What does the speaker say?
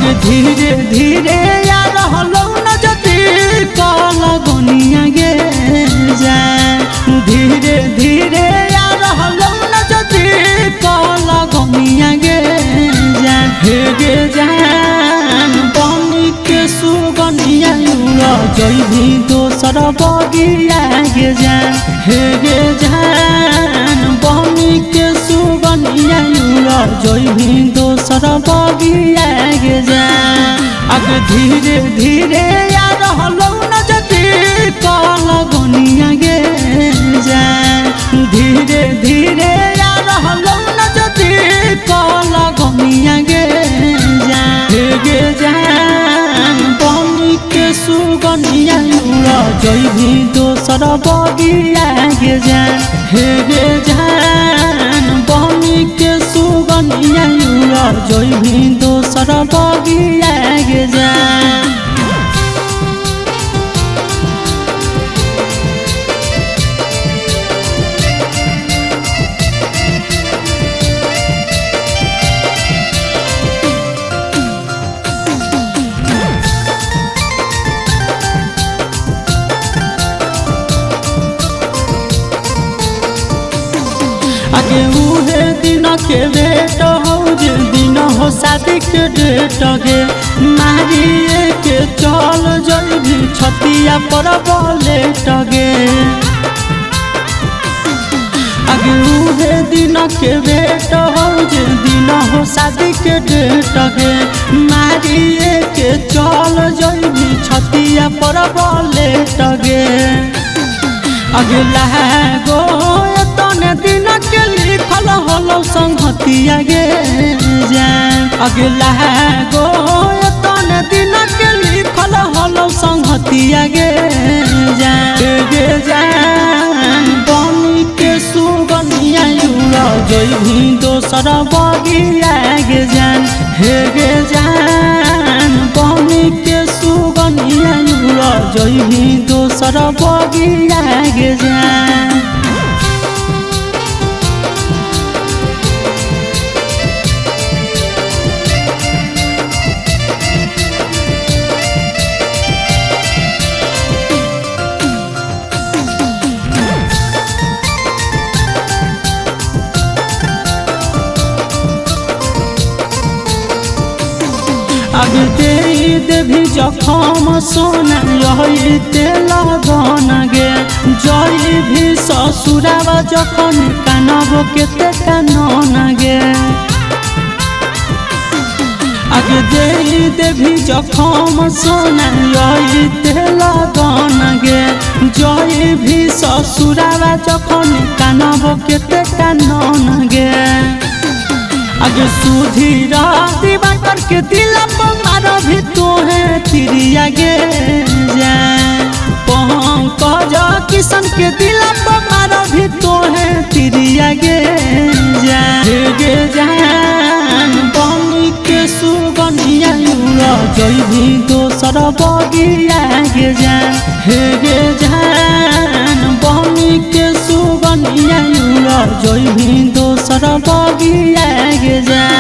आगे धीरे धीरे यार हलो न जति कल गनिया गे जान धीरे धीरे यार हलो न जति कल गनिया गे जान हे गे जान बनी के सुगनिया जैभी दोसर बगिया गे जान हे गे जान बनी के सुगनिया जैभी दोसर बगिया गे जान आगे धीरे धीरे यार हलो न जति कल गनिया गे जान धीरे धीरे यार हलो न जति कल गनिया गे जान हे गे जान बनी के सुगनिया जैभी दोसर बगिया गे जान हे गे जान बनी के सुगनिया जैभी दोसर बगिया गे जान आगे उहे दिन के बेट हो जे दिन हो शादी के डेट गे मारिए के चल जैभी छतिया पर बलेट गे आगे उहे दिन के बेट हो जे दिन हो शादी के डेट गे मारिए के चल जैभी छतिया पर बलेट गे आगे लागो तने दिन के लिखल हलो संगतिया गे जान आगे लागो तने दिन के लिखल हलो संगतिया गे जान गे जान बनी के सुगनिया जैभी दोसर बगिया गे जान हे गे जान बनी के सुगनिया जैभी दोसर बगिया गे जान आगे दे देवी जखम सोना यही तेल गन गे जई भी ससुरावा जखन कानब केते कानन गे आगे दे देवी जखम सोना यही तेल गन गे जई भी ससुरावा जखन कानब केते कानन गे आगे सुधीरा दीवा करके दिल मार भी तोहे तिरिया गे जान पंकज किशन के दिल मार भी तोहे तिरिया गे जान गे जान बनी के सुगनिया जैभी दोसर बगिया गे जान हे गे जान बनी के सुगनिया जैभी दोसर बगिया गे जान।